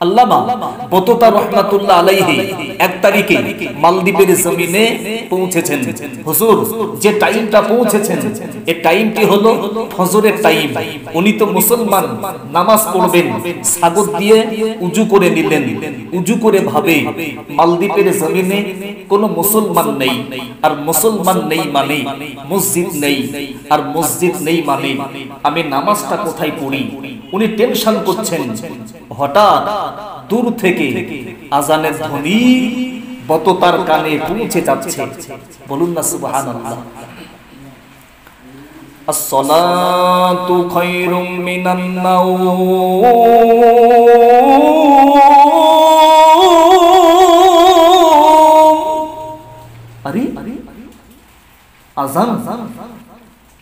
আল্লামা বততা রহমাতুল্লাহ আলাইহি 1 তারিখে মালদ্বীপের জমিনে পৌঁছেছেন। হুজুর যে টাইমটা পৌঁছেছেন এই টাইমটি হলো ফজরের টাইম। উনি তো মুসলমান, নামাজ পড়বেন, সাগর দিয়ে উজু করে নিলেন। উজু করে ভাবে মালদ্বীপের জমিনে কোনো মুসলমান নেই, আর মুসলমান নেই মানে মসজিদ নেই, আর মসজিদ নেই মানে আমি নামাজটা কোথায় পড়ি। উনি টেনশন করছেন। হঠাৎ দূর থেকে আজানের ধ্বনি বততার কানে পৌঁছে যাচ্ছে। বলুন না সুবহানাল্লাহ। আসসালাতু খায়রুম মিনান নাওম। আরে আজান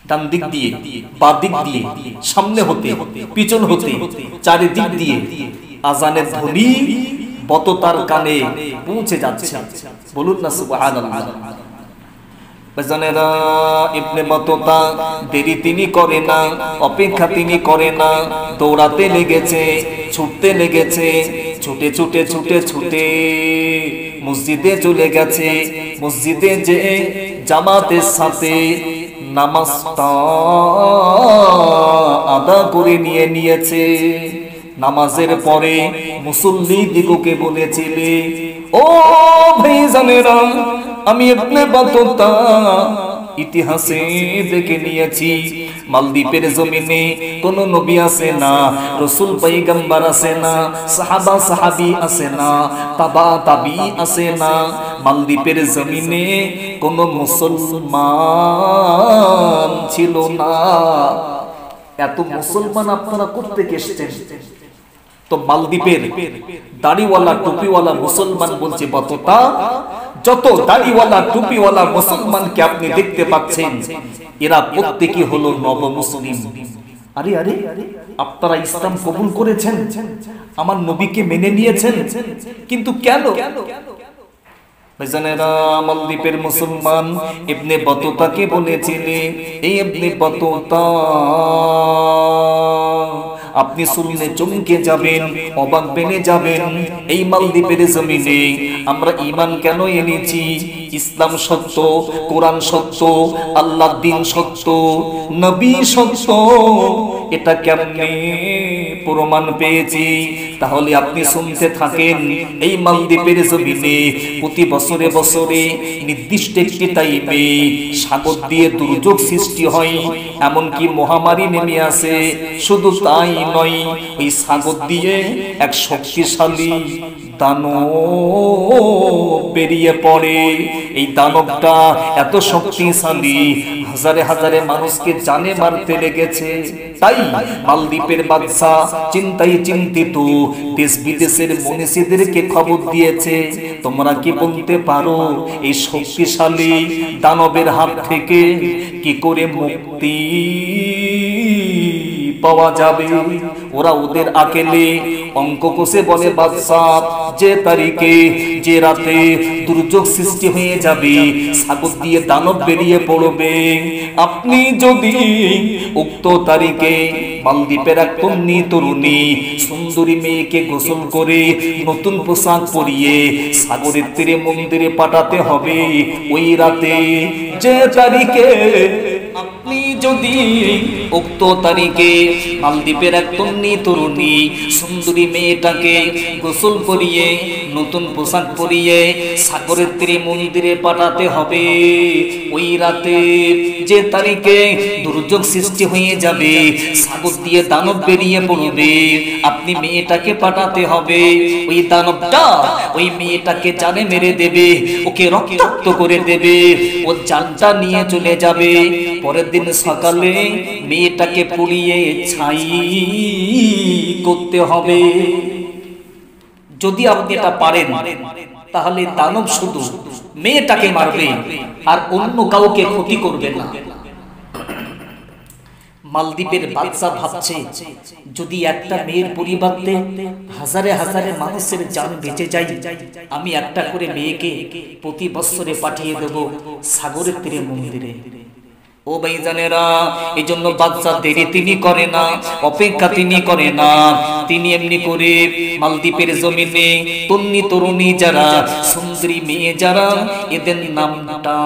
ডান দিক দিয়ে, বা দিক দিয়ে, সামনে হতে, পিছন হতে, চারিদিক দিয়ে আজানের ধ্বনি বততার কানে পৌঁছে যাচ্ছে। বলুন না সুবহানাল্লাহ। বেজানেরা, ইবনে বতুতা দেরি তিনি করে না, অপেক্ষা তিনি করে না, দৌড়াতে লেগেছে, ছুটতে লেগেছে। ছুটে ছুটে ছুটে ছুটে মসজিদে চলে গেছে। মসজিদে যে জামাতের সাথে নামাজটা আদা করে নিয়েছে। নামাজের পরে মুসল্লি দিগকে বলেছিলে, ও ভাইজানেরা, আমি ইবনে বতুতা ইতিহাসে দেখে নিয়েছি মালদ্বীপের জমিনে কোন নবী আছে না, রাসূল পয়গম্বর আছে না, সাহাবা সাহাবী আছে না, তাবা তাবি আছে না। মালদ্বীপের জমিনে কোন মুসলমান ছিল না। এত মুসলমান আপনারা করতে এসেছেন। তো মালদ্বীপের দাড়িওয়ালা টুপিওয়ালা মুসলমান বলছে বতুতা, যত দাড়িওয়ালা টুপিওয়ালা মুসলমানকে আপনি দেখতে পাচ্ছেন এরা প্রত্যেকই হলো নব মুসলিম। আরে আরে, আপনারা ইসলাম কবুল করেছেন, আমার নবীকে মেনে নিয়েছেন, কিন্তু কেন? বেজানেরা, মালদ্বীপের মুসলমান ইবনে বতুতাকে বলেছিলেন, এই ইবনে বতুতা, আপনি শুনলে চমকে যাবেন, অবাক বেনে যাবেন। এই মালদ্বীপের জমিনে আমরা ঈমান কেন এনেছি? ইসলাম সত্য, কোরআন সত্য, আল্লাহর দ্বীন সত্য, নবী সত্য, এটা কেমনে প্রমাণ পেয়েছি? তাহলে আপনি শুনতে থাকেন। এই মালদ্বীপের জমিনে প্রতি বছরে বছরে নির্দিষ্ট একটি টাইমে সাগর দিয়ে দুর্যোগ সৃষ্টি হয়, এমনকি মহামারী নেমে আসে। শুধু তাই নয়, ওই সাগর দিয়ে এক শক্তিশালী দানব বেরিয়ে পড়ে। এই দানবটা এত শক্তিশালী, হাজারে হাজারে মানুষকে জানে মারতে লেগেছে। তাই মালদ্বীপের বাদশা চিন্তায় চিন্তিত, দেশ বিদেশের মনীষীদেরকে খবর দিয়েছে, তোমরা কি বলতে পারো এই শক্তিশালী দানবের হাত থেকে কি করে মুক্তি পাওয়া যাবে? ওরা ওদের আকেলে অঙ্ক কষে বলে, বাদশাহ, যে তারিখে যে রাতে দুর্যোগ সৃষ্টি হয়ে যাবে, সাগর দিয়ে দানব বেরিয়ে পড়বে, আপনি যদি উক্ত তারিখে মালদ্বীপের এক কন্যা তরুণী সুন্দরী মেয়েকে গোসল করে নতুন পোশাক পরিয়ে সাগরের তীরে মন্দিরে পাঠাতে হবে। ওই রাতে যে তারিখে আপনি যদি উক্ত তারিখে মালদ্বীপের এক কন্যা তরুণী সুন্দরী মেয়েটাকে গোসল করিয়ে নতুন পোশাক পরিয়ে সাগরের তীরে মন্দিরে পাঠাতে হবে। ওই রাতে যে তারিখে দুর্যোগ সৃষ্টি হয়ে যাবে, সাগর দিয়ে দানব বেরিয়ে পড়বে, আপনি মেয়েটাকে পাঠাতে হবে। ওই দানবটা ওই মেয়েটাকে জানে মেরে দেবে, ওকে রক্তাক্ত করে দেবে, ও জানটা নিয়ে চলে যাবে। পরের দিন সকালে মেয়েটাকে পুড়িয়ে ছাই করতে হবে। যদি আপনি এটা পারেন, তাহলে দানব শুধু মেয়েটাকে মারবে আর অন্য কাউকে ক্ষতি করবে না। মালদ্বীপের বাদশা ভাবছে, যদি একটা মেয়ের পরিবর্তে হাজারে হাজারে মানুষের জান বেঁচে যায়, আমি একটা করে মেয়েকে প্রতি বছরে পাঠিয়ে দেব সাগরের তীরে মন্দিরে। ও ভাইজানেরা, এজন্য বাচ্চা দেরি তিনি করে না, অপেক্ষা তিনি করে না। তিনি এমনি করে মালদ্বীপের জমিনে তন্নি তরুণী যারা, সুন্দরী মেয়ে যারা, এদের নামটা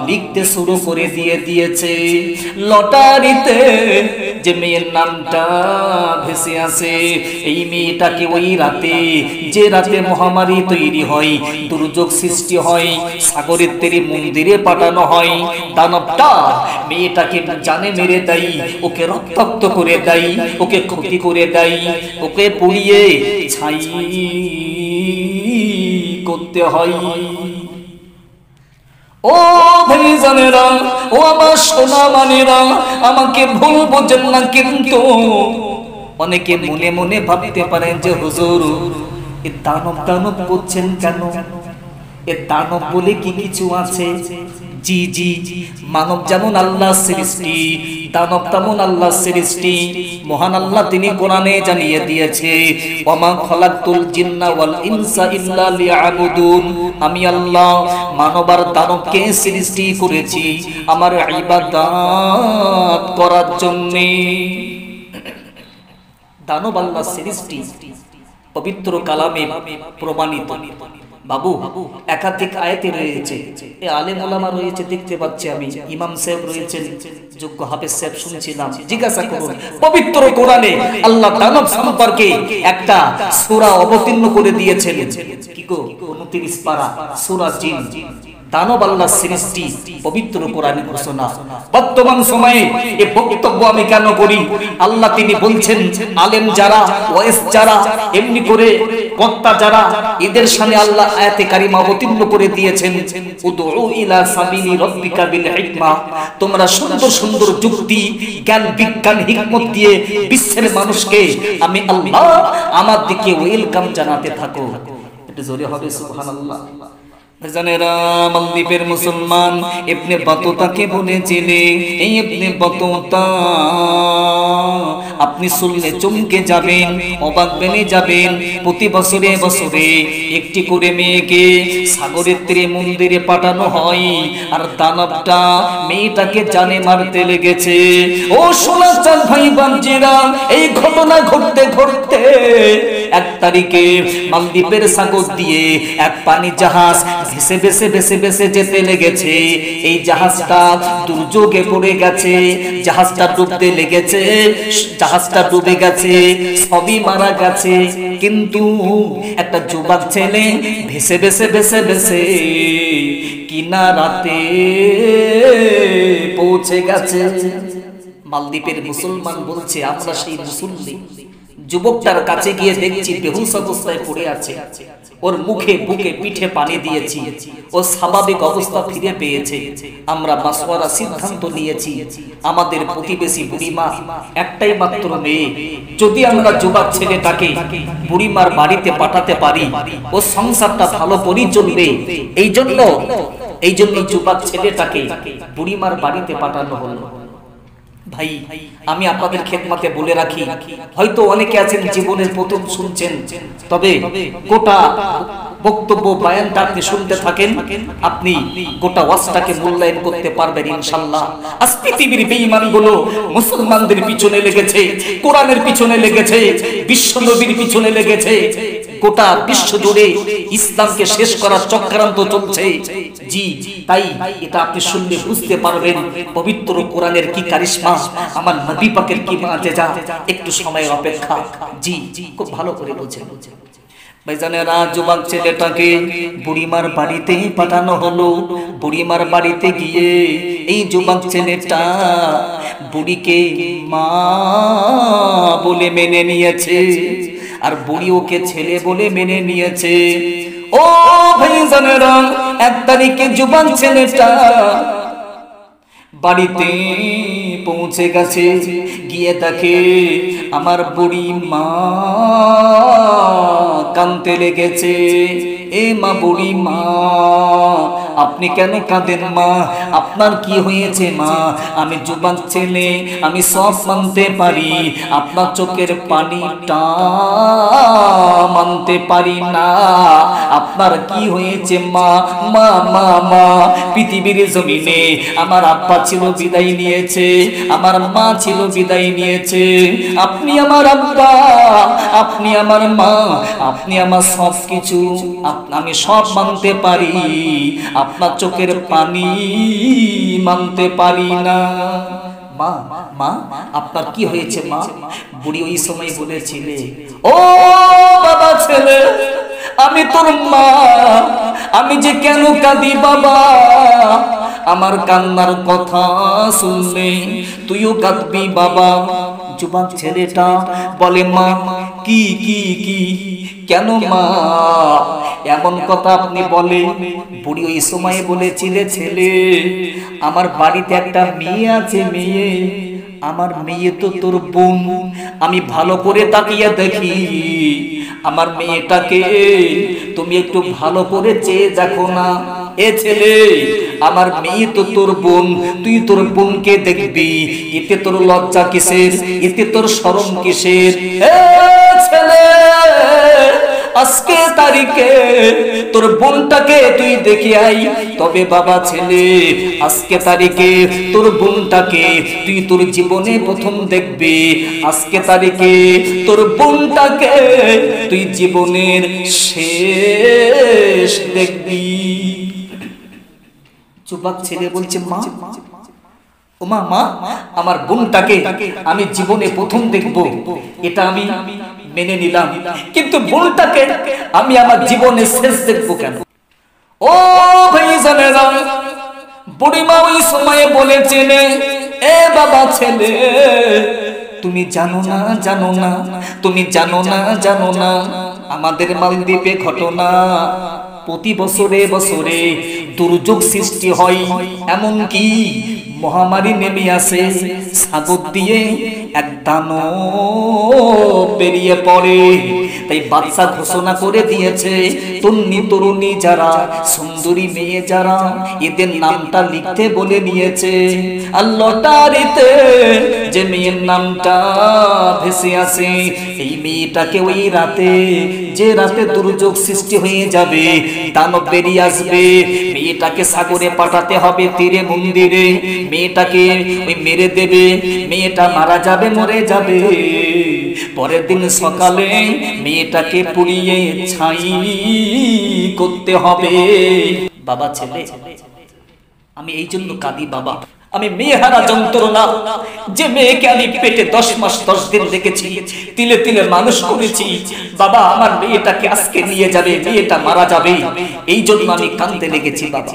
লিখতে শুরু করে দিয়েছে। লটারিতে যে মেয়ের নামটা ভেসে আসে, এই মেয়েটাকে ওই রাতে, যে রাতে মহামারী তৈরি হয়, দুর্যোগ সৃষ্টি হয়, সাগরের তীরে মন্দিরে পাঠানো হয়, দানবটা মেয়েটাকে জানে মেরে দেয়, ওকে রক্তাক্ত করে দেয়, ওকে ক্ষতি করে দেয়, ওকে পুড়িয়ে ছাই করতে হয়। ও ভাইজানেরা, ও আমার সোনা মানেরা, আমাকে ভুল বোঝেন না, কিন্তু অনেকে মনে মনে ভাবতে পারেন যে হুজুর এ দানব দানব করছেন কেন? এ দানব বলে কি কিছু আছে? জি জি, মানব যেমন আল্লাহর সৃষ্টি, দানব তেমন আল্লাহর সৃষ্টি। মহান আল্লাহ তিনি কোরআনে জানিয়ে দিয়েছে, ওমা খালাকতুল জিন্না ওয়াল ইনসা ইল্লা লিয়াবুদুন, আমি আল্লাহ মানব আর দানবকে সৃষ্টি করেছি আমার ইবাদত করার জন্য। দানব আল্লাহর সৃষ্টি পবিত্র কালামে প্রমাণিত। বাবু একাধিক আয়াতে রয়েছে, এ আলেম ওলামা রয়েছে দেখতে পাচ্ছি আমি, ইমাম সাহেব রয়েছেন, যোগ্য হাফেজ সাহেব শুনছিলাম, জিজ্ঞাসা করুন পবিত্র কোরআনে আল্লাহ দানব সম্পর্কে একটা সূরা অবতীর্ণ করে দিয়েছেন। কি গো, 29 পারা সূরা জিন। দানব আল্লাহর সৃষ্টি পবিত্র কোরআনে ঘোষণা। বর্তমান সময়ে এই বক্তব্য আমি কেন করি? আল্লাহ তিনি বলছেন, আলেম যারা, ওয়াইজ যারা, এমনি করে বক্তা যারা, এদের সামনে আল্লাহ আয়াতে কারিমা অবতীর্ণ করে দিয়েছেন, উদউ ইলা সাবিলি রাব্বিকা বিল হিকমা, তোমরা সুন্দর সুন্দর যুক্তি, জ্ঞান, বিজ্ঞান, হিকমত দিয়ে বিশ্বের মানুষকে আমি আল্লাহ আমার দিকে ওয়েলকাম জানাতে থাকো। এটা জোরে হবে সুবহানাল্লাহ। জানেরা, মালদ্বীপের মুসলমান ইবনে বাতুতাকে বলেছিলে, এই ইবনে বাতুতা আপনি শুনলে চমকে যাবেন, অবাক বেনে যাবেন। প্রতি বছরে বছরে একটি করে মেয়েকে সাগরের তীরে মন্দিরে পাঠানো হয়, আর দানবটা মেয়েটাকে জানে মারতে লেগেছে। ও সোনাচাঁদ ভাই বাঞ্জিরা, এই ঘটনা ঘটতে ঘটতে 1 তারিখে মালদ্বীপের সাগর দিয়ে এক পানি জাহাজ ভেসে ভেসে ভেসে ভেসে যেতে লেগেছে। এই জাহাজটা দুর্যোগে পড়ে গেছে, জাহাজটা ডুবতে লেগেছে, জাহাজটা ডুবে গেছে, সবই মারা গেছে, কিন্তু একটা যুবক ছেলে ভেসে ভেসে ভেসে ভেসে কিনারাতে পৌঁছে গেছে। মালদ্বীপের মুসলমান বলছে, আমরা সেই মুসল্লি। যুবকটার কাছে গিয়ে দেখছি বেহুশ অবস্থায় পড়ে আছে, ওর মুখে বুকে পিঠে পানি দিয়েছি, ও স্বাভাবিক অবস্থা ফিরে পেয়েছে। আমরা মাসওয়ারা সিদ্ধান্ত নিয়েছি, আমাদের প্রতিবেশী বুড়িমা একটাই মাত্র মেয়ে, যদি আমরা যুবক ছেলেটাকে বুড়িমার বাড়িতে পাঠাতে পারি ও সংসারটা ভালো করেই চলবে। এই জন্য যুবক ছেলেটাকে বুড়িমার বাড়িতে পাঠানো হলো। ভাই আমি আপনাদের খেদমতে বলে রাখি, হয়তো অনেকে আছেন জীবনের প্রথম শুনছেন, তবে গোটা বক্তব্য বয়ানটা আপনি শুনতে থাকেন, আপনি গোটা ওয়াজটাকে মূল্যায়ন করতে পারবেন ইনশাআল্লাহ। আজ পৃথিবীর বেঈমানগুলো মুসলমানদের পিছনে লেগেছে, কোরআনের পিছনে লেগেছে, বিশ্ব নবীর পিছনে লেগেছে, গোটা বিশ্ব জুড়ে ইসলামকে শেষ করার চক্রান্ত চলছে। জি, তাই এটা আপনি শুনলে বুঝতে পারবেন পবিত্র কোরআনের কি কারিশমা, আমার নবী পাকের কি মুআজিজা। একটু সময়ের অপেক্ষা। জি, খুব ভালো করে বুঝেন। ভাইজানেরা, যুবক ছেলেটাকে বুড়িমার বাড়িতে পাঠানো হলো। বুড়িমার বাড়িতে গিয়ে এই যুবক ছেলেটা বুড়িকে মা বলে মেনে নিয়েছে, আর বুড়ি ওকে ছেলে বলে মেনে নিয়েছে। ও ভাইজানেরা, 1 তারিখে যুবক ছেলেটা বাড়িতে পৌঁছে গেছে, গিয়ে দেখে আমার বুড়ি মা কাঁদতে লেগেছে। এ মা, বুড়ি মা, আপনি কেন কাঁদেন মা? আপনার কি হয়েছে মা? আমি যুবক ছেলে, আমি সব মানতে পারি, আপনার চোখের পানিটা মানতে পারি না। আপনার কি হয়েছে মা? মা মা মা, পৃথিবীর জমিনে আমার আব্বা ছিল বিদায় নিয়েছে, আমার মা ছিল বিদায় নিয়েছে, আপনি আমার আব্বা, আপনি আমার মা, আপনি আমার সব কিছু, আমি সব মানতে পারি, আপনার চোখের পানি মানতে পারি না। মা মা, আপনার কি হয়েছে মা? বুড়ি ওই সময় বলেছিলে, ও বাবা ছেলে, আমি তোর মা, আমি যে কেন কাঁদি বাবা, আমার কান্নার কথা শুনলে তুইও কাঁদবি বাবা। যুবক ছেলেটা বলে, মা কি কি কি, কেন মা এমন কথা আপনি বলে? বুড়ি ওই সময় বলেছিলে, ছেলে, আমার বাড়িতে একটা মেয়ে আছে, মেয়ে, আমার মেয়ে তো তোর বোন, আমি ভালো করে তাকিয়ে দেখি, আমার মেয়েটাকে তুমি একটু ভালো করে চেয়ে দেখো না। এ ছেলে, আমার মেয়ে তো তোর বোন, তুই তোর বোনকে দেখবি, এতে তোর লজ্জা কিসের, এতে তোর শরম কিসের? এ ছেলে, আজকে তারিখে তোর বোনটাকে তুই দেখে আই। তবে বাবা ছেলে, আজকে তারিখে তোর বোনটাকে তুই তোর জীবনে প্রথম দেখবি, আজকে তারিখে তোর বোনটাকে তুই জীবনের শেষ দেখবি। যুবক ছেলে বলছে, মা ও মা, মা আমার বোনটাকে আমি জীবনে প্রথম দেখব, এটা আমি মেনে নিলাম, কিন্তু বোনটাকে আমি আমার জীবনে শেষ দেখব কেন? ও ভাই জানেরা, বুড়িমা ওই সময়ে বলেছেন, এ বাবা ছেলে, তুমি জানো না, জানো না, তুমি জানো না, জানো না, আমাদের মালদ্বীপে ঘটনা প্রতি বছরে বছরে দুর্যোগ সৃষ্টি হয়, এমন কি মহামারী নেমে আসে, সাগর দিয়ে এক দানব বেরিয়ে পড়ে। তাই বাদশা ঘোষণা করে দিয়েছে, তরুণী তরুণী যারা, সুন্দরী মেয়ে যারা, এদের নামটা লিখতে বলে নিয়েছে। আর লটারিতে যে মেয়ের নামটা ভেসে আসে, এই মেয়েটাকে ওই রাতে, যে রাতে দুর্যোগ সৃষ্টি হয়ে যাবে, দানব বেরিয়ে আসবে, মেয়েটাকে সাগরে পাঠাতে হবে, তীরে মন্দিরে মেয়েটাকে ওই মেরে দেবে, মেয়েটা মারা যাবে, মরে যাবে। পরের দিন সকালে মেয়েটাকে পুড়িয়ে ছাই করতে হবে। বাবা ছেলে, আমি এই জন্য কাঁদি বাবা, আমি মেয়েহারা যন্ত্রণা, যে মেয়েকে আমি পেটে 10 মাস 10 দিন রেখেছি, তিলে তিলে মানুষ করেছি, বাবা আমার মেয়েটাকে আজকে নিয়ে যাবে, মেয়েটা মারা যাবে, এই জন্য আমি কাঁদতে লেগেছি বাবা।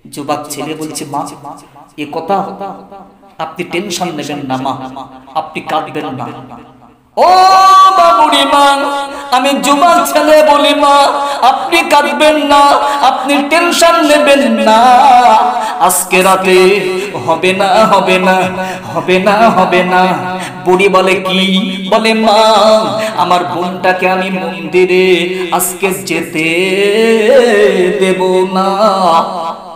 যুবক ছেলে বলছে, মা এ কথা আপনি টেনশন নেবেন না মা, আপনি কাঁদবেন না। ও বাবুড়ি মা, আমি যুবক ছেলে বলি, মা আপনি কাঁদবেন না, আপনি টেনশন নেবেন না, আজকে রাতে হবে না, হবে না, হবে না, হবে না। বুড়ি বলে, কি? বলে, মা আমার বোনটাকে আমি মন্দিরে আজকে যেতে দেব না।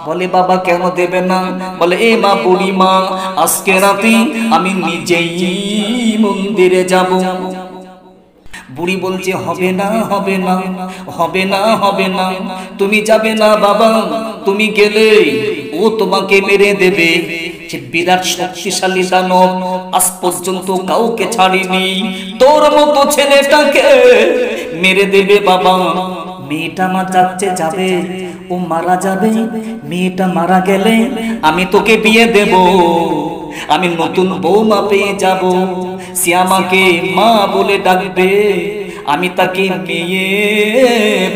বলে, বাবা কেন দেবে না? বলে, এ মা, বুড়ি মা, আজকে রাতে আমি নিজেই মন্দিরে যাব। বুড়ি বলছে, হবে না, হবে না, হবে না, হবে না, তুমি যাবে না বাবা, তুমি গেলে ও তোমাকে মেরে দেবে। যে বিরাট শক্তিশালী দানব আজ পর্যন্ত কাউকে ছাড়িনি, তোর মতো ছেলেটাকে মেরে দেবে বাবা। মেয়েটা আমার যাচ্ছে, যাবে, ও মারা যাবে, মেয়েটা মারা গেলে আমি তোকে বিয়ে দেব, আমি নতুন বৌমা পেয়ে যাব, সে আমাকে মা বলে ডাকবে, আমি তাকে মেয়ে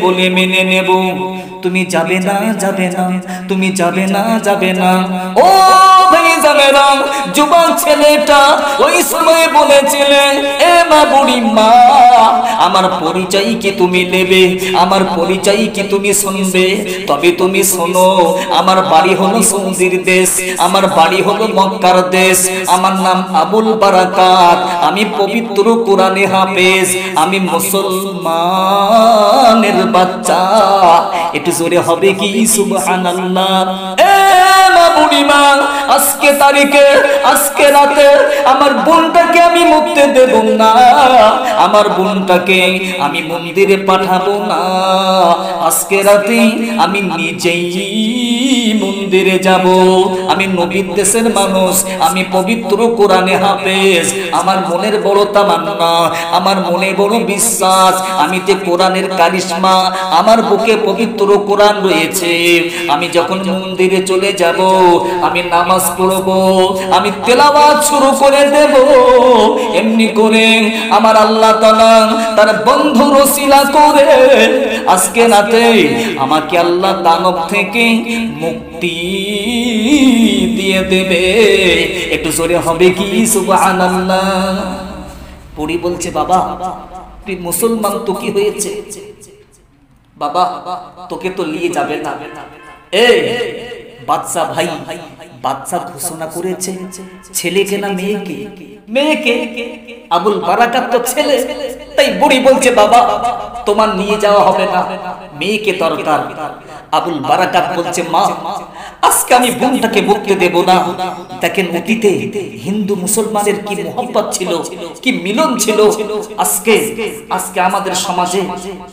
বলে মেনে নেব। তুমি যাবে না, যাবে না, তুমি যাবে না, যাবে না। ও ভাই যাবে না। যুবক ছেলেটা ওই সময় বলেছিলেন, এ মা, বুড়ি মা, আমার পরিচয় কি তুমি নেবে, আমার পরিচয় কি তুমি শুনবে? তবে তুমি শোনো, আমার বাড়ি হলো সৌদির দেশ, আমার বাড়ি হলো মক্কার দেশ, আমার নাম আবুল বারাকাত, আমি পবিত্র কোরআনে হাফেজ, আমি মুসলমানের বাচ্চা। একটু জোরে হবে কি সুবহানাল্লাহ? এ মা, বুড়ি মা, আজকে তারিখে, আজকে রাতে আমার বোনটাকে আমি মরতে দেব না, আমার বোনটাকে আমি মন্দিরে পাঠাবো না, আজকে রাতে আমি নিজেই মন্দিরে যাব। আমি নবীর দেশের মানুষ, আমি পবিত্র কোরআনে হাফেজ। আমার মনের বড় তামান্না, আমার মনে বড় বিশ্বাস, আমি যে কোরআনের কারিশমা, আমার বুকে পবিত্র কোরআন রয়েছে। আমি যখন মন্দিরে চলে যাব, আমি নামাজ পড়ব, আমি তেলাওয়াত শুরু করে দেব। এমনি করে আমার আল্লাহ তাআলা তার বন্ধু রসিলা করে আজকে রাতে আমাকে আল্লাহ দানব থেকে মুক্তি দিয়ে দেবে। একটু জোরে হবে কি সুবহানাল্লাহ। পড়ি বলছে, বাবা তুই মুসলমান তো কি হয়েছে বাবা, তোকে তো নিয়ে যাবে না। এই বাচ্চা ভাই, বাচ্চা ঘোষণা করেছে ছেলেকে না মেয়েকে? মেয়েকে। আবুল বারাকাত তো ছেলে। তাই বুড়ি বলছে, বাবা তোমার নিয়ে যাওয়া হবে না, মেয়েকে দরকার। আবুল বারাকাত বলছে, মা আজকে আমি বোনটাকে বলতে দেব না। দেখেন অতীতে হিন্দু মুসলমানের কি মোহব্বত ছিল, কি মিলন ছিল। আজকে আমাদের সমাজে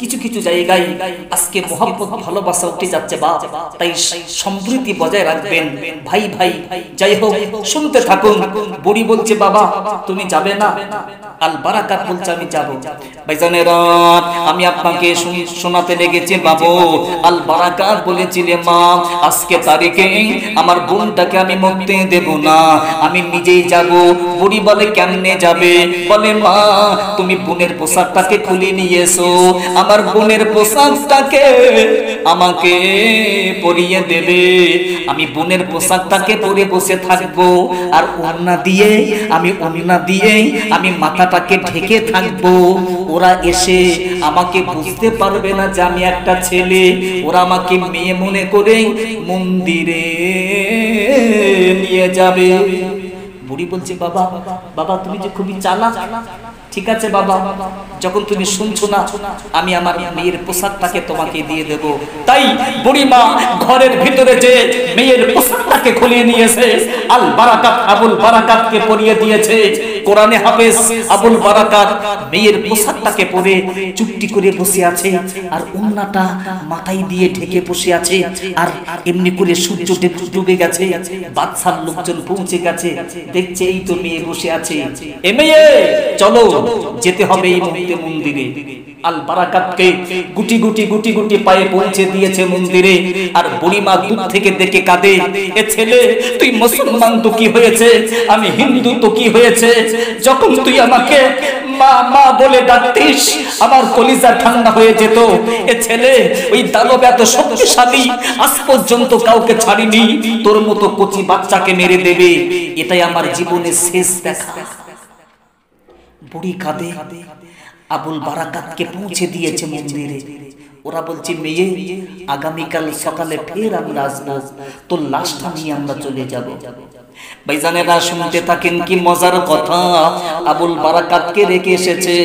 কিছু কিছু জায়গায় আজকে মোহব্বত ভালোবাসা উঠে যাচ্ছে। বাপ তাই সম্প্রীতি বজায় রাখবেন ভাই ভাই। যাই হোক শুনতে থাকুন। বুড়ি বলছে, বাবা তুমি যাবে না? আল বারাকাত বলছে, আমি যাব। ভাইজানেরা আমি আপনাকে শোনাতে লেগেছি বাবু। আল বারাকাত বলেছিলে, মা আজকে তারিখে আমার বোনটাকে আমি মুক্তি দেব না, আমি নিজেই যাব। বুড়ি বলে, কেমনে যাবে? বলে, মা তুমি বোনের পোশাকটাকে খুলে নিয়ে এসো, আমার বোনের পোশাকটাকে আমাকে পরিয়ে দেবে। আমি বোনের পোশাকটাকে পরে বসে থাকবো, আর ওড়না দিয়ে আমি মাথাটাকে ঢেকে থাকবো। ওরা এসে আমাকে বুঝতে পারবে না যে আমি একটা ছেলে। ওরা আমাকে মেয়ে মনে করে মন্দিরে নিয়ে যাবে। বুড়ি বলছে, বাবা বাবা তুমি যে খুবই চালাক। ঠিক আছে বাবা, যখন তুমি শুনছো না, আমি আমার মেয়ের পোশাকটাকে তোমাকে দিয়ে দেব। তাই বুড়ি মা ঘরের ভিতরে যে মেয়ের পোশাকটাকে খুলিয়ে নিয়েছে, আল বারাকাত আবুল বারাকাতকে পরিয়ে দিয়েছে। কোরআনে হাফেজ আবুল বারাকাত মেয়ের পোশাকটাকে পরে চুপটি করে বসে আছে, আর ওন্নাটা মাথায় দিয়ে ঢেকে বসে আছে। আর এমনি করে সূর্য ডুবে গেছে, বাদশার লোকজন পৌঁছে গেছে, দেখছে এই তো মেয়ে বসে আছে। এ মেয়ে চলো, যেতে হবে এই মুহূর্তে মন্দিরে। আল বারাকাতকে গুটি গুটি গুটি গুটি পায়ে পৌঁছে দিয়েছে মন্দিরে। আর বুড়িমা দূর থেকে দেখে কাঁদে, এ ছেলে তুই মুসলমান তো কি হয়েছে, আমি হিন্দু তো কি হয়েছে? যখন তুই আমাকে মা মা বলে ডাকতিস আমার কলিজা ঠান্ডা হয়ে যেত। এ ছেলে ওই দানব এত শক্তিশালী, আজ পর্যন্ত কাউকে ছাড়িনি, তোর মতো কচি বাচ্চাকে মেরে দেবে, এটাই আমার জীবনের শেষ দেখা। বুড়ি কাঁদে, আবুল বারাকাতকে পৌঁছে দিয়েছে মন্দিরে। ওরা বলছে, মেয়ে আগামীকাল সকালে ফের আমরা আসবো, তোর লাশটা নিয়ে আমরা চলে যাব। ভাইজানেরা শুনতে থাকেন কি মজার কথা। আবুল বারাকাতকে রেখে এসেছে।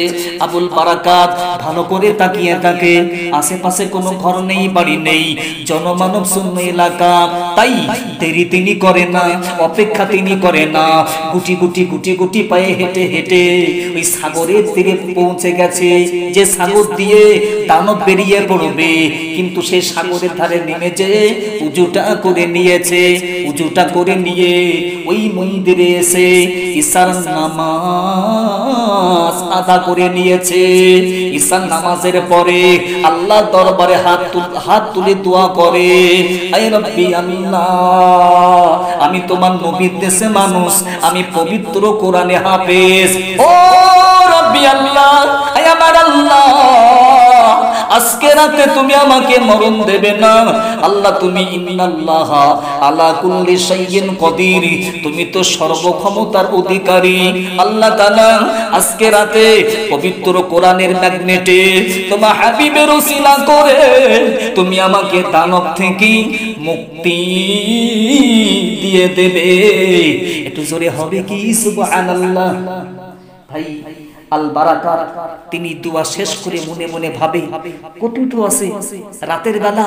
আবুল বারাকাত ভালো করে তাকিয়ে থাকে, আশেপাশে কোনো ঘর নেই, বাড়ি নেই, জনমানব শূন্য এলাকা। তাই দেরি তিনি করে না, অপেক্ষা তিনি করে না। গুটি গুটি গুটি গুটি পায়ে হেঁটে হেঁটে ওই সাগরের তীরে পৌঁছে গেছে, যে সাগর দিয়ে দানব বেরিয়ে পড়বে। কিন্তু সেই সাগরের ধারে নেমে যে উজুটা করে নিয়েছে, উজুটা করে নিয়ে ওই মন্দিরে এসে ঈশার নামাজ আদা করে নিয়েছে। ঈশার নামাজের পরে আল্লাহর দরবারে হাত তুলে দোয়া করে, আয় রব্বি আল্লাহ, আমি তোমার নবীর দেশে মানুষ, আমি পবিত্র কোরআনে হাফেজ। ও রব্বি আল্লাহ, আয় আমার আল্লাহ, আজকে রাতে তুমি আমাকে মরণ দেবে না। আল্লাহ তুমি ইন্নাল্লাহ আলা কুল্লি শাইইন কদির, তুমি তো সর্বক্ষমতার অধিকারী। আল্লাহ তাআলা আজকে রাতে পবিত্র কোরআনের ম্যাগনেটে তোমার হাবিবের ওসিলা করে তুমি আমাকে দানব থেকে মুক্তি দিয়ে দেবে। একটু জোরে হবে কি সুবহানাল্লাহ। ভাই আল বারাকাত তিনি দোয়া শেষ করে মনে মনে ভাবে, কতটুকু আছে রাতের বেলা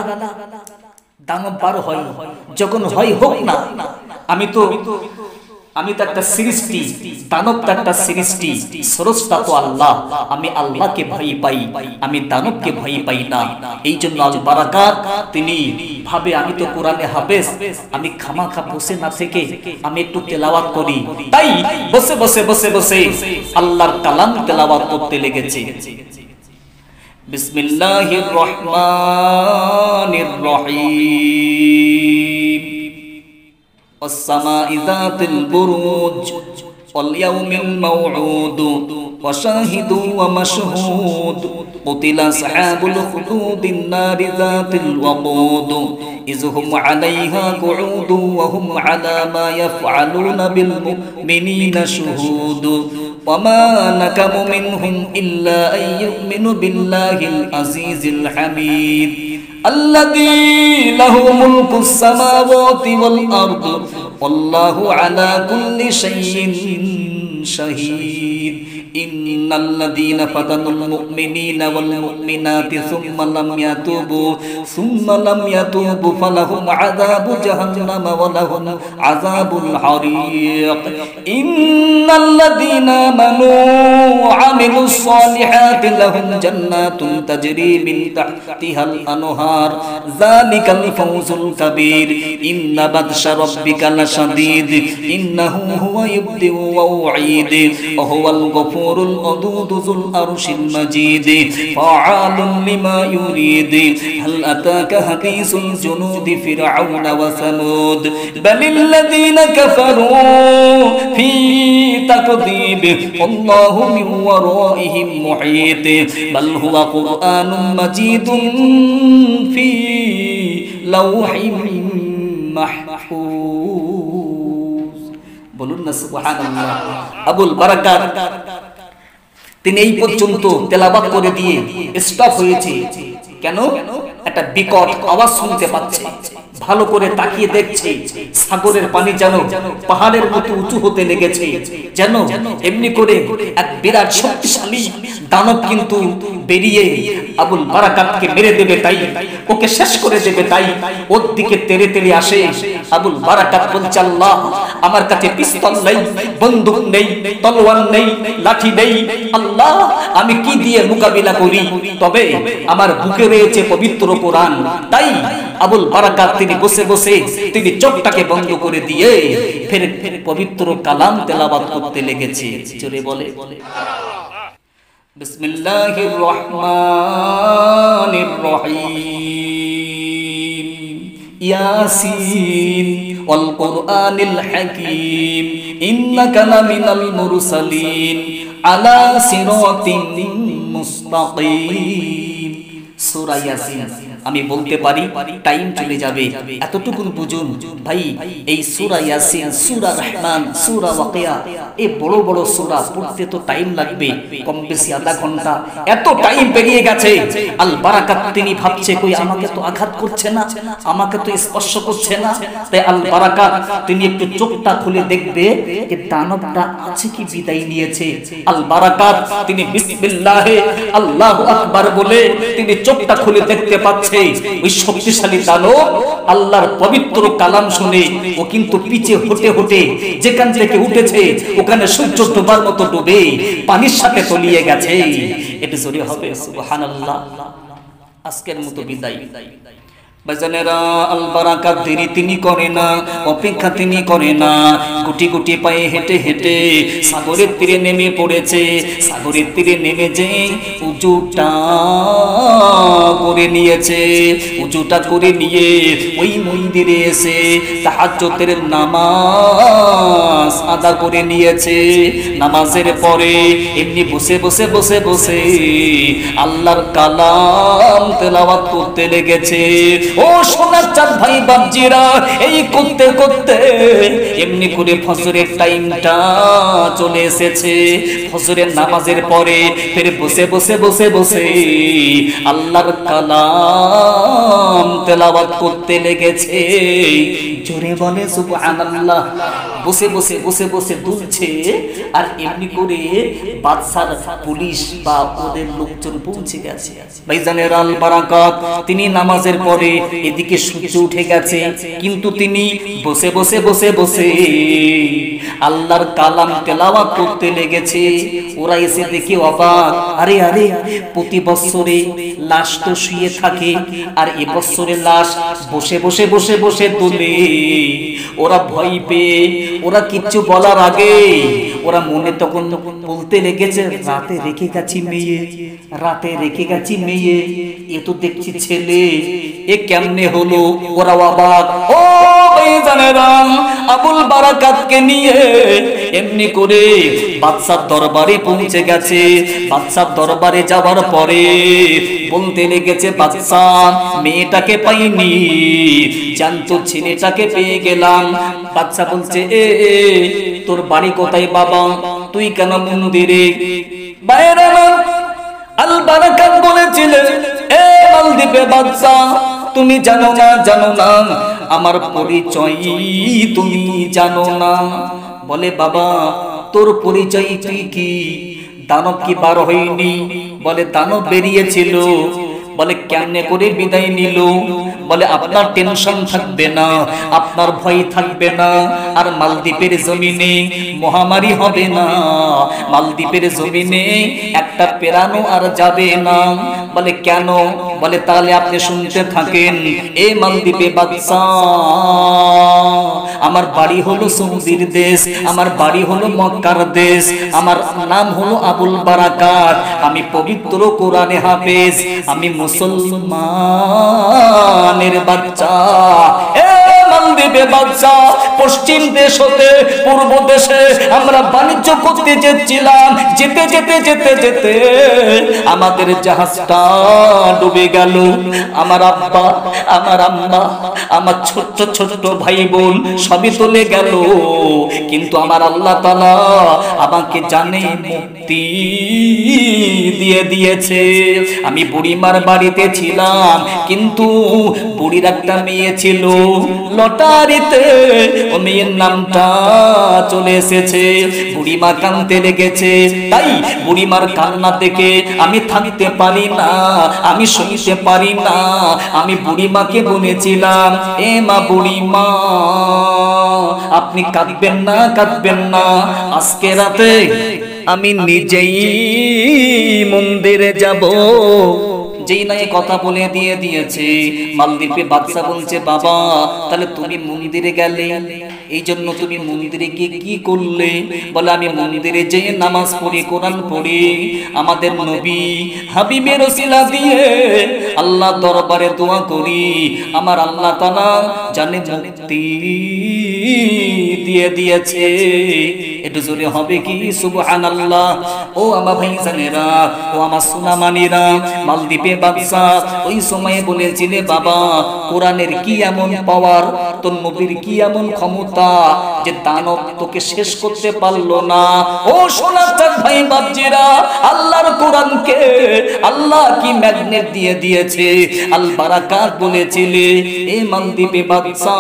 দানব বার হয়, যখন হয় হোক না, আমি তো একটা সৃষ্টি, দানব তো একটা সৃষ্টি, স্রষ্টা তো আল্লাহ। আমি আল্লাহকে ভয় পাই, আমি দানবকে ভয় পাই না। এই জন্য আল বারাকাত তিনি ভাবে আমি তো কোরআনে হাফেজ, আমি খামাখা বসে না থেকে আমি একটু তেলাওয়াত করি। তাই বসে বসে বসে বসে আল্লাহর কালাম তেলাওয়াত করতে লেগেছে। বিসমিল্লাহির রহমানির রহিম। والسماء ذات البروج واليوم الموعود وشاهد ومشهود قتل أصحاب الخدود النار ذات الوقود إذ هم عليها قعود وهم على ما يفعلون بالمؤمنين شهود وما نكموا منهم إلا أن يؤمنوا بالله العزيز الحميد الذي له ملك السماوات والأرض والله على كل شيء شهيد إن الذين فتنوا المؤمنين والمؤمنات ثم لم يتوبوا فلهم عذاب جهنم ولهم عذاب الحريق إن الذين آمنوا وعملوا الصالحات لهم جنات تجري من تحتها الأنهار ذلك الفوز الكبير إن بطش ربك لشديد إنه هو يبدئ ويعيد وهو الغفور الودود ذو العرش المجيد فعال لما يريد هل أتاك حديث الجنود فرعون وثمود بل الذين كفروا في تكذيب والله من ورائهم محيط بل هو قرآن مجيد في لوح محفوظ বলুন না সুবহানাল্লাহ। আবুল বারাকাত তিনি এই পর্যন্ত তেলাওয়াত করে দিয়ে স্টপ হয়েছে। কেন? একটা বিকট আওয়াজ শুনতে পাচ্ছে, ভালো করে তাকিয়ে দেখছে, সাগরের পানি যেন পাহাড়ের মতো উঁচু হতে লেগেছে, যেন এমনি করে এক বিরাট শক্তিশালী দানব কিন্তু বেরিয়ে আবুল বারাকাতকে মেরে দেবে, তাই ওকে শেষ করে দেবে। তাই ওর দিকে তেড়ে তেড়ে আসে। আবুল বারাকাত বলছে, আল্লাহ আমার কাছে পিস্তল নেই, বন্দুক নেই, তলোয়ার নেই, লাঠি নেই, আল্লাহ আমি কি দিয়ে মোকাবিলা করি? তবে আমার বুকে রয়েছে পবিত্র কোরআন। তাই আবুল বারাকাত তিনি বসে বসে তিনি চোখটাকে বন্ধ করে দিয়ে ফের পবিত্র কালাম তেলাওয়াত করতে লেগেছে। জোরে বলে বিসমিল্লাহির রহমানির রহিম। ইয়াসিন ওয়াল কুরআনিল হাকীম ইন্নাকা লামিনাল মুরসালিন আলা সিরাতিন মুস্তাকিম। সূরা ইয়াসিন আমি বলতে পারি টাইম চলে যাবে, এতটুকু বুঝুন ভাই। এই সূরা ইয়াসিন, সূরা রহমান, সূরা ওয়াকিয়া, এই বড় বড় সূরা পড়তে তো টাইম লাগবে, কম বেশি আধা ঘন্টা। এত টাইম পেরিয়ে গেছে। আল বারাকাত তিনি ভাবছে কই আমাকে তো আঘাত করছে না, আমাকে তো স্পর্শ করছে না। তাই আল বারাকাত তিনি একটু চোখটা খুলে দেখবে যে দানবটা আছে কি বিদায় নিয়েছে। আল বারাকাত তিনি বিসমিল্লাহে আল্লাহু আকবার বলে তিনি চোখটা খুলে দেখতে পাচ্ছে ওই শক্তিশালী দানব আল্লাহর পবিত্র কালাম শুনে ও কিন্তু পিছে হটে হটে যেখান থেকে উঠেছে ওখানে সূর্য ডোবার মতো ডুবে পানির সাথে তলিয়ে গেছে। এটা জোরে হবে সুবহানাল্লাহ। আজকের মতো বিদায়। বাজানেরা, আল বারাকাত দেরি তিনি করে না, অপেক্ষা তিনি করে না। গুটি গুটি পায়ে হেঁটে হেঁটে সাগরের তীরে নেমে পড়েছে। সাগরের তীরে নেমে যে উজুটা করে নিয়েছে, উজুটা করে নিয়ে ওই মন্দিরে এসে তাহাজ্জুদের নামাজ আদা করে নিয়েছে। নামাজের পরে এমনি বসে বসে বসে বসে আল্লাহর কালাম তেলাওয়াত করতে লেগেছে। ও সোনার চাঁদ ভাই বাপজিরা, এই করতে করতে এমনি করে ফজরের টাইমটা চলে এসেছে। ফজরের নামাজের পরে ফের বসে বসে বসে বসে আল্লাহর কালাম তেলাওয়াত করতে লেগেছে। জোরে বলে সুবহানাল্লাহ। বসে বসে বসে বসে দুলছে আর এমনি করে বাদশার পুলিশ বা ওদের লোকজন পৌঁছে গেছে। ভাইজানের আল বারাকাত তিনি নামাজের পরে এদিকে সূর্য উঠে গেছে, কিন্তু তিনি বসে বসে বসে বসে আল্লাহর কালাম তেলাওয়াত করতে লেগেছে। ওরা এসে দেখে অবাক, আরে আরে প্রতি বছরে লাশ তো শুয়ে থাকে, আর এ বছরে লাশ বসে বসে বসে বসে তোলে। ওরা ভয় পেয়ে ওরা কিচ্ছু বলার আগে ওরা মনে তখন বলতে লেগেছে, রাতে রেখে গেছি মেয়ে, রাতে রেখে গেছি মেয়ে, এ তো দেখছি ছেলে, এ কেমনে হলো? ওরা অবাক। ও ভাইজানেরা, আবুল বারাকাতকে নিয়ে এমনি করে বাদশার দরবারে পৌঁছে গেছে। বাদশার দরবারে যাওয়ার পরে বলতে লেগেছে, বাদশা মেয়েটাকে পাইনি, জানতো ছেলেটাকে পেয়ে গেলাম। বাদশা বলছে, এ তোর বাড়ি কোথায় বাবা? তুই কেন মন্দিরে? বাইরে আল বারাকাত বলেছিলেন, এ মালদ্বীপে বাদশা, তুমি জানো না, জানো না আমার পরিচয়, তুমি জানো না? বলে, বাবা তোর পরিচয় তুই কি? দানব কি বার হয়নি? বলে, দানব বেরিয়েছিল। বলে, কেমনে করে বিদায় নিল? বলে, আপনার টেনশন থাকবে না, আপনার ভয় থাকবে না, আর মালদ্বীপের জমিনে মহামারী হবে না, মালদ্বীপের জমিনে একটা পেরানো আর যাবে না। বলে, কেন? বলে, তাহলে আপনি শুনতে থাকেন। এ মালদ্বীপে বাদশা, আমার বাড়ি হলো সৌদির দেশ, আমার বাড়ি হলো মক্কার দেশ, আমার নাম হলো আবুল বারাকাত, আমি পবিত্র কোরআনে হাফেজ, আমি মুসলমানের বাচ্চা। এ মালদ্বীপে বাদশা, পশ্চিম দেশ হতে পূর্ব দেশে আমরা বাণিজ্য করতে যেছিলাম, যেতে যেতে যেতে যেতে আমাদের জাহাজটা ডুবে গেল। আমার আব্বা, আমার আম্মা, আমার ছোট্ট ছোট্ট ভাই বোন সবই চলে গেল, কিন্তু আমার আল্লাহ তাআলা আমাকে জানে মুক্তি দিয়ে দিয়েছে। আমি বুড়িমার বাড়িতে ছিলাম, কিন্তু বুড়ির একটা মেয়ে ছিল, লটারিতে ও মেয়ের নামটা চলে এসেছে। বুড়িমা কাঁদতে লেগেছে, তাই বুড়িমার কান্না দেখে আমি থাকতে পারি না, আমি শুনতে পারি না। আমি বুড়িমাকে বলেছিলাম, এ মা, বুড়িমা আপনি কাঁদবেন না, কাঁদবেন না, আজকে রাতে আমি নিজেই মন্দিরে যাব। যেই না কথা বলে দিয়েছে, মালদ্বীপে বাদশা বলছে, বাবা তাহলে তুমি মন্দিরে গেলে, এই জন্য তুমি মন্দিরে গিয়ে কি করলে? বলে, আমি মন্দিরে যেয়ে নামাজ পড়ি, কোরআন পড়ি, আমাদের নবী হাবিবের ওসিলা দিয়ে আল্লাহ দরবারে দোয়া করি, আমার আল্লাহ তাআলা জানে মুক্তি দিয়ে দিয়েছে। একটু জোরে হবে কি সুবহানাল্লাহ? ও আমার ভাইজানেরা, ও আমার সোনামানিরা, মালদ্বীপে বাদশা ওই সময়ে বলেছিলে, বাবা কোরআনের কি এমন পাওয়ার, তোর নবীর কি এমন ক্ষমতা যে দানব তোকে শেষ করতে পারলো না। ও সোনার ভাই বাপজিরা, আল্লাহর কোরআনকে আল্লাহ কি ম্যাগনেট দিয়ে দিয়েছে। আল বারাকাত বলেছিলে, এ মালদ্বীপে বাদশা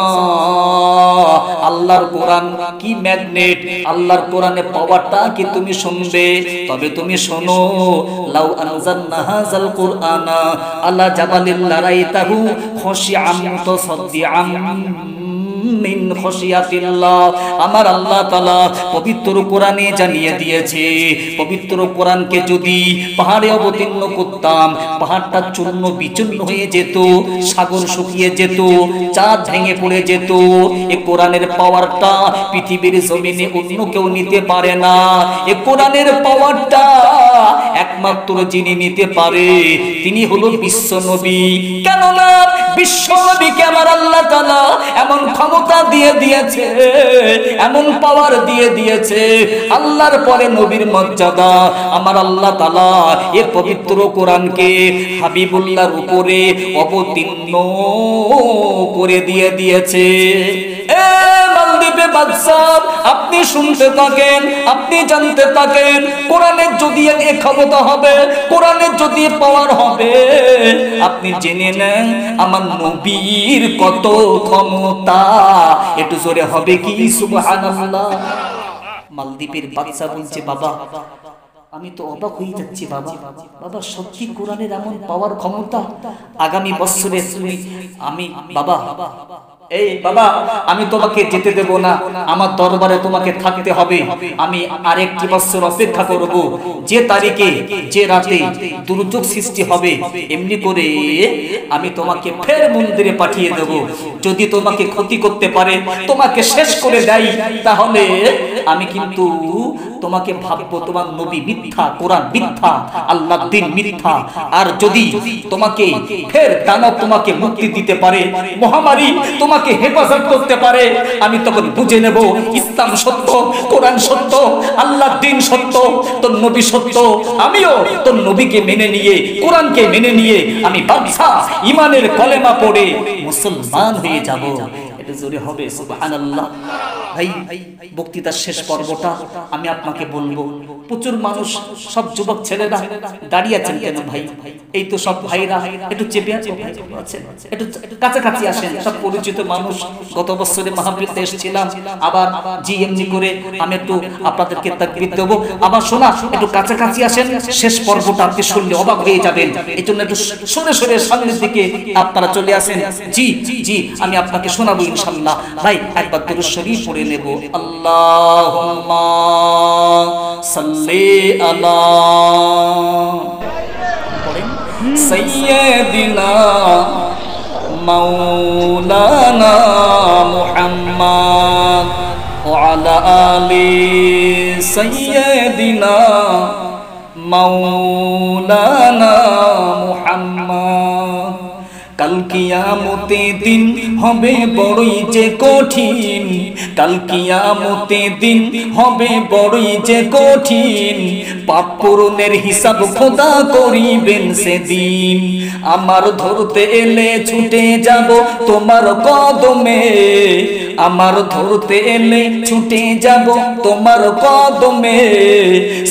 আল্লাহর কোরআন কি ম্যাগনেট, আল্লাহর কোরআনে পাওয়ারটা কি তুমি শুনবে? তবে তুমি শোনো, লাউ আনজালনা হাযাল কুরআনা আলা জাবালিন লারাইতাহু খাশিআম মুতাসাদ্দিআম মিন খাশিয়াতিল্লাহ। আমার আল্লাহ তাআলা পবিত্র কোরআনে জানিয়ে দিয়েছে, পবিত্র কোরআনকে যদি পাহাড়ে অবতীর্ণ করতাম, পাহাড়টা চূর্ণ বিচূর্ণ হয়ে যেত, সাগর শুকিয়ে যেত, চাঁদ ভেঙে পড়ে যেত। এই কোরআনের পাওয়ারটা পৃথিবীর জমিনে অন্য কেউ নিতে পারে না। এই কোরআনের পাওয়ারটা একমাত্র যিনি নিতে পারে তিনি হলো বিশ্ব নবী। কেননা বিশ্ব নবীকে আমার আল্লাহ তাআলা এমন ক্ষমতা দিয়ে দিয়েছে, এমন পাওয়ার দিয়ে দিয়েছে, আল্লাহর পরে নবীর মর্যাদা আমার আল্লাহ তাআলা এই পবিত্র কোরআনকে হাবিবুল্লাহর উপরে অবতীর্ণ করে দিয়ে দিয়েছে। এ মালদ্বীপে বাদশা, আপনি শুনতে থাকেন, আপনি জানতে থাকেন, কোরআনের যদি এই ক্ষমতা হবে, কোরআনের যদি পাওয়ার হবে, আপনি জেনে নেন আমার নবীর কত ক্ষমতা। একটু জোরে হবে কি সুবহানাল্লাহ? মালদ্বীপের বাদশা বলছে, বাবা আমি তো অবাক হয়ে যাচ্ছি বাবা। বাবা সত্যি কোরআনের এমন পাওয়ার ক্ষমতা। আগামী বছরে আমি বাবা, এই বাবা আমি তোমাকে যেতে দেব না, আমার দরবারে তোমাকে থাকতে হবে। আমি আরেকটি বছর অপেক্ষা করব, যে তারিখে যে রাতে দুর্যোগ সৃষ্টি হবে এমনি করে আমি তোমাকে ফের মন্দিরে পাঠিয়ে দেব। যদি তোমাকে ক্ষতি করতে পারে, তোমাকে শেষ করে দেয়, তাহলে আমি কিন্তু তোমাকে ভাববো তোমার নবী মিথ্যা, কোরআন মিথ্যা, আল্লাহর দ্বীন মিথ্যা। আর যদি তোমাকে ফের দানব তোমাকে মুক্তি দিতে পারে, মহামারী তোমাকে হেফাজত করতে পারে, আমি তখন বুঝে নেব ইসলাম সত্য, কোরআন সত্য, আল্লাহর দ্বীন সত্য, তোর নবী সত্য। আমিও তোর নবীকে মেনে নিয়ে, কোরআনকে মেনে নিয়ে আমি বাদশা ঈমানের কলেমা পড়ে মুসলমান হয়ে যাব। এটা জোরে হবে সুবহানাল্লাহ। ভাই বক্তৃতার শেষ পর্বটা আমি আপনাকে বলবো, প্রচুর মানুষ, সব যুবক ছেলেরা দাঁড়িয়ে আছেন কেন ভাই? এই তো সব ভাইরা, একটু চেপে আছেন, একটু কাছাকাছি আসেন, সব পরিচিত মানুষ। গত বছরে মাহফিলে এসেছিলাম, আবার জি এমনি করে আমি একটু আপনাদেরকে তাকবীর দেবো। আবার শোনা, একটু কাছাকাছি আসেন, শেষ পর্বটা আপনি শুনলে অবাক হয়ে যাবেন। এই জন্য একটু সরে সরে সামনের দিকে আপনারা চলে আসেন। জি জি আমি আপনাকে শোনাবো ইনশাআল্লাহ। ভাই একবার দুরূদ শরীফ পড়ে নেব। আল্লাহুম্মা সাল্লি আলা সাইয়্যিদিনা মাওলানা মুহাম্মদ ওয়া আলা আলি সাইয়্যিদিনা মাওলানা মুহাম্মদ। কাল কিয়ামতে দিন হবে বড়ই যে কঠিন, কাল কিয়ামতে দিন হবে বড়ই যে কঠিন, পাপ পূরণের হিসাব খোদা করিবেন সেদিন। আমার ধরতে এলে ছুটে যাব তোমার কদমে, আমার ধরতে এলে ছুটে যাব তোমার কদমে,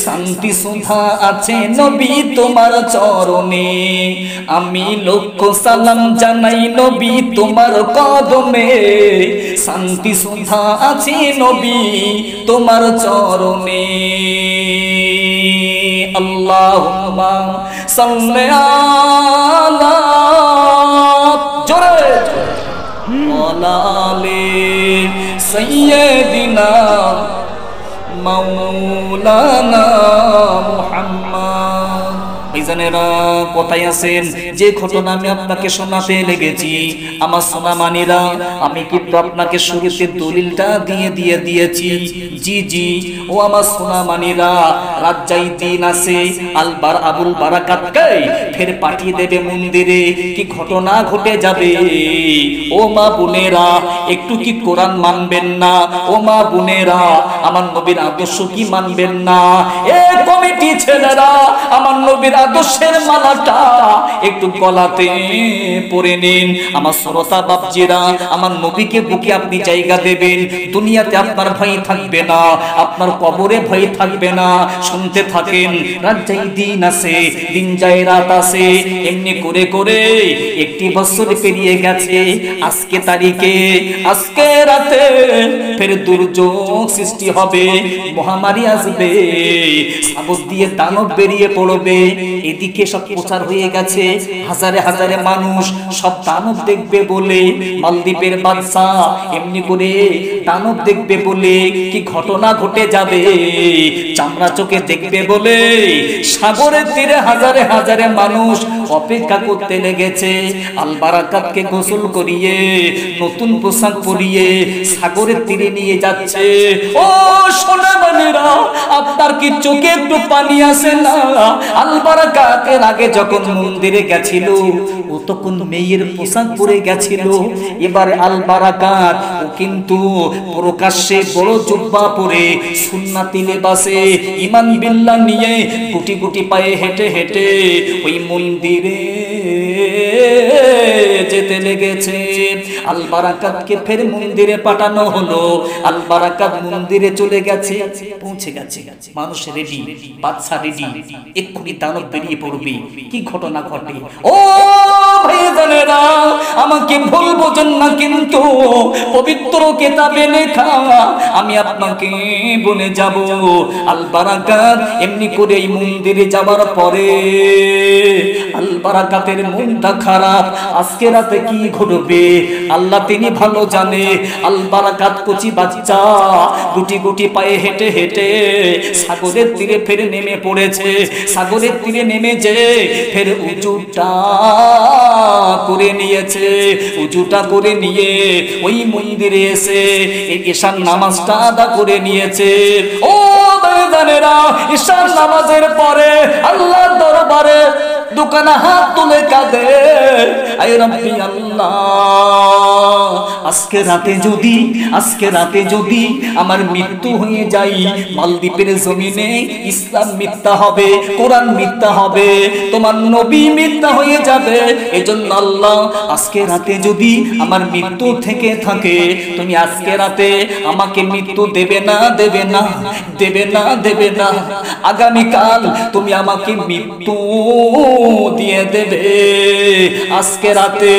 শান্তি সুধা আছে নবী তোমার চরণে। আমি লক্ষ সালাম জানাই নবী তোমার কদমে, শান্তি সুধা আছে নবী তোমার চরণে। আল্লাহুম্মা সাল্লি আলা জোরে ওয়ালা আলি সাইয়্যিদিনা মাওলানা মুহাম্মদ। ভাইজানেরা কোথায় আছেন? যে ঘটনা আমি আপনাকে শোনাতে লেগেছি আমার সোনামানিরা, আমি কিন্তু আপনাকে শুরুতে দলিলটা দিয়েছি। জি জি ও আমার সোনামানিরা, রাত যাইতেই আছে আবুল বারাকাতকে ফের পাঠিয়ে দেবে মন্দিরে। কি ঘটনা ঘটে যাবে? ও মা বোনেরা, একটু কি কোরআন মানবেন না? ও মা বোনেরা, আমার নবীর আদর্শ কি মানবেন না? এ কমিটি ছেলেরা, আমার নবীর আদর্শের মালাটা একটু গলাতে পরে নিন। আমার শ্রোতা বাপজিরা, আমার নবীকে বুকে আপনি জায়গা দেবেন। দুনিয়াতে আপনার ভয় থাকবে না, আপনার কবরে ভয় থাকবে না। শুনতে থাকেন, রাত যাই দিন আছে, দিন যায় রাত আছে, এমনি করে করে একটি বছর পেরিয়ে গেছে। আজকে তারিখে, আজকে রাতে ফের দুর্যোগ সৃষ্টি হবে, মহামারী আসবে, সাগর দিয়ে দানব বেরিয়ে পড়বে। এদিকে সব প্রচার হয়ে গেছে, হাজারে হাজারে মানুষ সব দানব দেখবে বলে, মালদ্বীপের বাদশা এমনি করে দানব দেখবে বলে কি ঘটনা ঘটে যাবে, চামড়া চোখে দেখবে বলে সাগরের তীরে হাজারে হাজারে মানুষ অপেক্ষা করতে লেগেছে। আল বারাকাতকে গোসল করিয়ে, নতুন পোশাক পরিয়ে সাগরের তীরে নিয়ে যাচ্ছে। ও সোনামানেরা, আপনার কি চোখে একটু পানি আসে না? আল বারাকাতের আগে যখন মন্দিরে গেছিল, ও তখন মেয়ের পোশাক পরে গেছিল। এবার আল বারাকাত ও কিন্তু প্রকাশ্যে বড় জুব্বা পরে, সুন্নাতি লেবাসে, ঈমান বিল্লাহ নিয়ে গুটি গুটি পায়ে হেঁটে হেঁটে ওই মন্দিরে যেতে লেগেছে। আল বারাকাতকে ফের মন্দিরে পাঠানো হলো। আল বারাকাত মন্দিরে চলে গেছে, পৌঁছে গেছে, মানুষ রেডি, বাদশা রেডি, এক্ষুনি দানব বেরিয়ে পড়বে। কি ঘটনা ঘটে? ও ভাইজানেরা, আমাকে ভুল বোঝেন না, কিন্তু পবিত্র কিতাবে লেখা আমি আপনাকে বলে যাব। আল বারাকাত এমনি করে এই মন্দিরে যাবার পরে আল বারাকাতের মনটা খারাপ। আজকে রাতে কি ঘটবে আল্লাহ তিনি ভালো জানে। আল বারাকাত কচি বাচ্চা গুটি গুটি পায়ে হেঁটে হেঁটে সাগরের তীরে ফের নেমে পড়েছে। সাগরের তীরে নেমে যে ফের উঁচুটা করে নিয়েছে। উঁচুটা করে নিয়ে ওই মন্দিরে এসে এই ঈশান নামাজটা আদা করে নিয়েছে। ও ভাইজানেরা, ঈশান নামাজের পরে আল্লাহর দরবারে দোকানে হাত তুলে কাঁদে, আয় রব্বি আল্লাহ, আজকে রাতে যদি আমার মৃত্যু হয়ে যায়, মালদ্বীপের জমিনে ইসলাম মিথ্যা হবে, কোরআন মিথ্যা হবে, তোমার নবী মিথ্যা হয়ে যাবে। এজন্য আল্লাহ, আজকে রাতে যদি আমার মৃত্যু থেকে থাকে, তুমি আজকে রাতে আমাকে মৃত্যু দেবে না। আগামীকাল তুমি আমাকে মৃত্যু দিয়ে দেবে। আজকে রাতে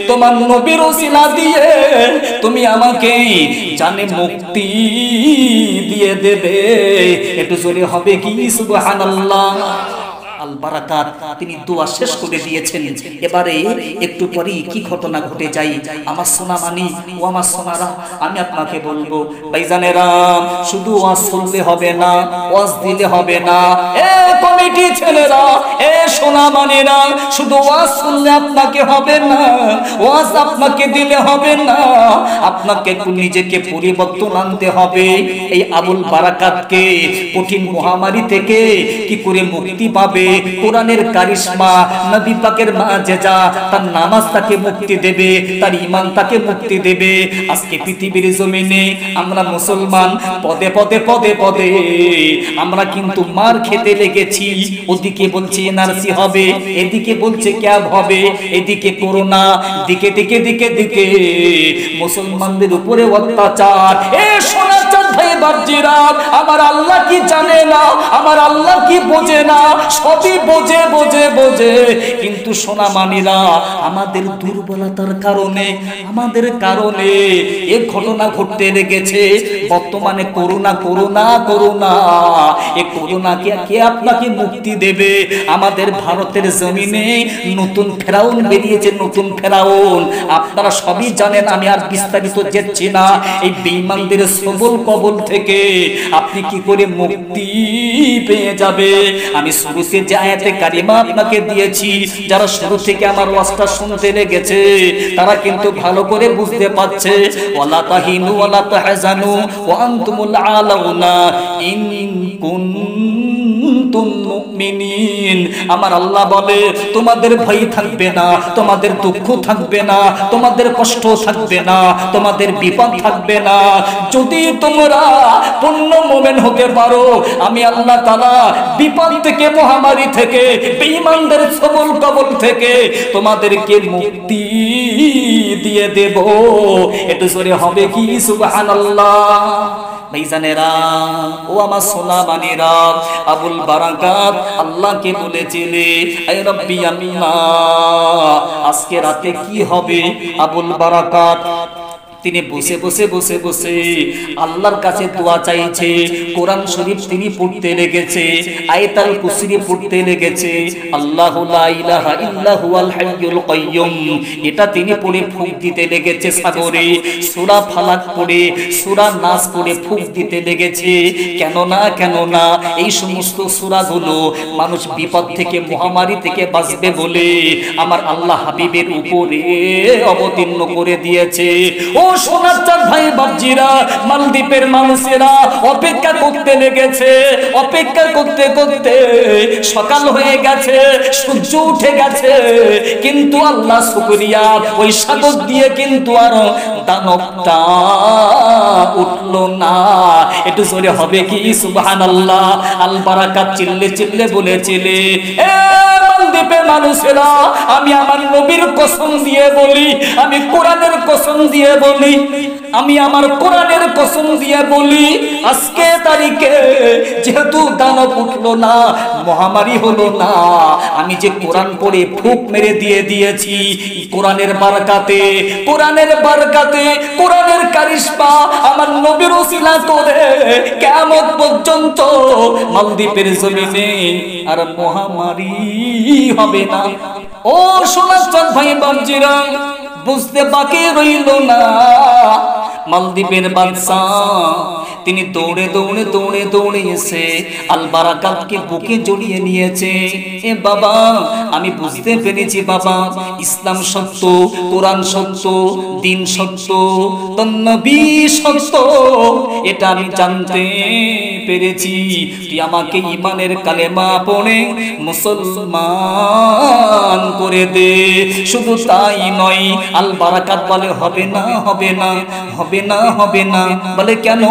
তোমার নবীর ওসিলা দিয়ে তুমি আমাকে জানে মুক্তি দিয়ে দেবে। একটু জোরে হবে কি সুবহানাল্লাহ। আল বারাকাত তিনি দোয়া শেষ করে দিয়েছেন। এবারে একটু পরেই কি ঘটনা ঘটে যায় আমার সোনা মানি ও আমার সোনারা, আমি আপনাকে বলবো ভাইজানেরা, শুধু ওয়াজ শুনলে হবে না, ওয়াজ দিলে হবে না। এ কমিটি ছেলেরা, এ সোনা মানিরা, শুধু ওয়াজ শুনলে আপনাকে হবে না, ওয়াজ আপনাকে দিলে হবে না, আপনাকে একটু নিজেকে পরিবর্তন আনতে হবে। এই আবুল বারাকাতকে কঠিন মহামারী থেকে কি করে মুক্তি পাবে? কোরআনের কারিশমা, নবী পাকের মুজিজা, তার নামাজ তাকে মুক্তি দেবে, তার ঈমান তাকে মুক্তি দেবে। আজকে পৃথিবীর জমিনে আমরা মুসলমান পদে পদে আমরা কিন্তু মার খেতে লেগেছি। ওদিকে বলছে এনআরসি হবে, এদিকে বলছে ক্যাব হবে, এদিকে করোনা, দিকে মুসলমানদের উপরে অত্যাচার। এ সোনার চাঁদ ভাই বাপজিরা, আমার আল্লাহ কি জানে না? আমার আল্লাহ কি বোঝে না? সবই বোঝে, কিন্তু সোনা মানিরা, আমাদের দুর্বলতার কারণে, আমাদের কারণে এই ঘটনা ঘটতে লেগেছে। বর্তমানে করোনা, এই করোনাকে কে আপনাকে মুক্তি দেবে? আমাদের ভারতের জমিনে নতুন ফেরাউন বেরিয়েছে, নতুন ফেরাউন। আপনারা সবই জানেন, আমি আর বিস্তারিত যাচ্ছি না। এই বেঈমানদের সবল কবল থেকে আপনি কি করে মুক্তি পেয়ে যাবে? আমি শুরুতে যে আয়াতে কারিমা আপনাকে দিয়েছি, যারা শুরু থেকে আমার ওয়াজটা শুনতে লেগেছে তারা কিন্তু ভালো করে বুঝতে পারছে। ওয়ালা তাহিনু ওয়ালা তাহজানু ওয়া আনতুমুল আলাউনা ইন কুনতুম মুমিনিন। আমার আল্লাহ বলে, তোমাদের ভয় থাকবে না, তোমাদের দুঃখ থাকবে না, তোমাদের কষ্ট থাকবে না, তোমাদের বিপদ থাকবে না, যদি তোমরা পূর্ণ মুমিন হতে পারো। আমি আল্লাহ তাআলা বিপদ থেকে, মহামারী থেকে, বেঈমানদের সবল কবল থেকে তোমাদেরকে মুক্তি দিয়ে দেব। একটু জোরে হবে কি সুবহানাল্লাহ। ভাইজানেরা, ও আমার সোনা মানিরা, আবুল বারাকাত আল্লাহকে বলেছিলে, আয় রব্বি আল্লাহ, আজকে রাতে কি হবে? আবুল বারাকাত তিনি বসে আল্লাহর কাছে দোয়া চাইছে। কোরআন শরীফ তিনি পড়তে লেগেছে, আয়াতুল কুরসি পড়তে লেগেছে, আল্লাহু লা ইলাহা ইল্লা হুয়াল হাইয়ুল কাইয়্যুম, এটা তিনি পড়ে ফুঁক দিতে লেগেছে সাগরে। সূরা ফালাক পড়ে, সূরা নাস পড়ে ফুঁক দিতে লেগেছে। কেন না এই সমস্ত সূরাগুলো মানুষ বিপদ থেকে, মহামারী থেকে বাঁচবে বলে আমার আল্লাহ হাবিবের উপরে অবতীর্ণ করে দিয়েছে। ও সোনার চাঁদ ভাই বাপজিরা, মালদ্বীপের মানুষেরা অপেক্ষা করতে লেগেছে। অপেক্ষা করতে সকাল হয়ে গেছে, সূর্য উঠে গেছে, কিন্তু আল্লাহ শুকরিয়া, ওই সাগর দিয়ে কিন্তু আর দানবটা উঠলো না। একটু জোরে হবে কি সুবহানাল্লাহ। আল বারাকাত চিল্লে বলেছিলে, এ মালদ্বীপের মানুষ মানুষেরা, আমি আমার নবীর কসম দিয়ে বলি, আমি কোরআনের কসম দিয়ে বলি, আমি আমার কোরআনের কসম দিয়ে বলি, আজকে তারিখে যেহেতু দানব উঠলো না, মহামারী হলো না, আমি যে কোরআন পড়ে ফুক মেরে দিয়ে দিয়েছি, কোরআনের বারকাতে, কোরআনের বারকাতে, কোরআনের কারিশমা আমার নবীর ওসিলা করে কিয়ামত পর্যন্ত মালদ্বীপের জমিনে আর মহামারী হবে না। ও সোনাচর ভাই বাবজিরা, বুঝতে বাকি রইল না, মালদ্বীপের বাদশাহ তিনি দৌড়ে দৌড়ে দৌড়ে দৌড়ে এসে আল বারাকাতকে বুকে জড়িয়ে নিয়েছে। এ বাবা, আমি বুঝতে পেরেছি বাবা, ইসলাম সত্য, কোরআন সত্য, দিন সত্য, নবী সত্য, এটা আমি জানতে পেরেছি। তুই আমাকে ঈমানের কালেমা পড়ে মুসলমান করে দে। শুধু তাই নয়, আল বারাকাত বলে হবে না, হবে না, হবে না, হবে না। বলে কেন?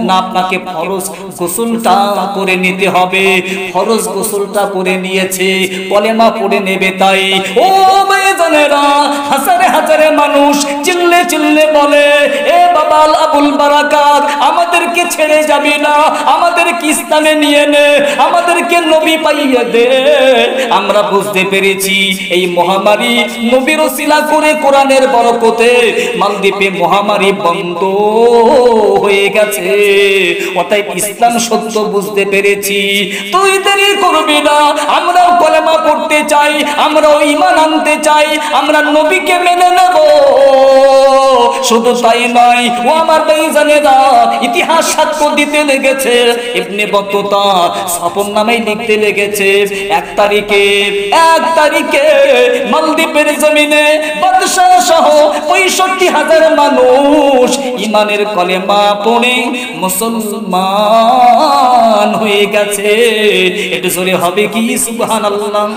না, আপনাকে ফরজ গোসলটা করে নিতে হবে। ফরজ গোসলটা করে নিয়েছে, কলেমা পড়ে নেবে। তাই ও ভাইজানেরা, হাজারে হাজারে মানুষ চিল্লে চিল্লে বলে, এ বাবা আবুল বারাকাত, আমাদেরকে ছেড়ে যাবি না, আমাদেরকে ইসলামে নিয়ে নে, আমাদেরকে নবী পাইয়ে দে। আমরা বুঝতে পেরেছি এই মহামারী নবীর ওসিলা করে কোরআনের বরকতে মালদ্বীপে মহামারী বন্ধ হয়ে গেছে। অতএব ইসলাম সত্য বুঝতে পেরেছি। তুই দেরি করবি না, আমরাও কলেমা পড়তে চাই, আমরাও ঈমান আনতে চাই, আমরা নবীকে মেনে নেব। শুধু তাই নয়, ও আমার ভাইজানেরা, ইতিহাস সাক্ষ্য দিতে লেগেছে, ইবনে বতুতা সফরনামায় লিখতে লেগেছে, 1 তারিখে মালদ্বীপের জমিনে বাদশাহ সহ 65,000 মানুষ ঈমানের কলেমা পড়ে মুসলমান হয়ে গেছে। এটা জোরে হবে কি সুবহানাল্লাহ?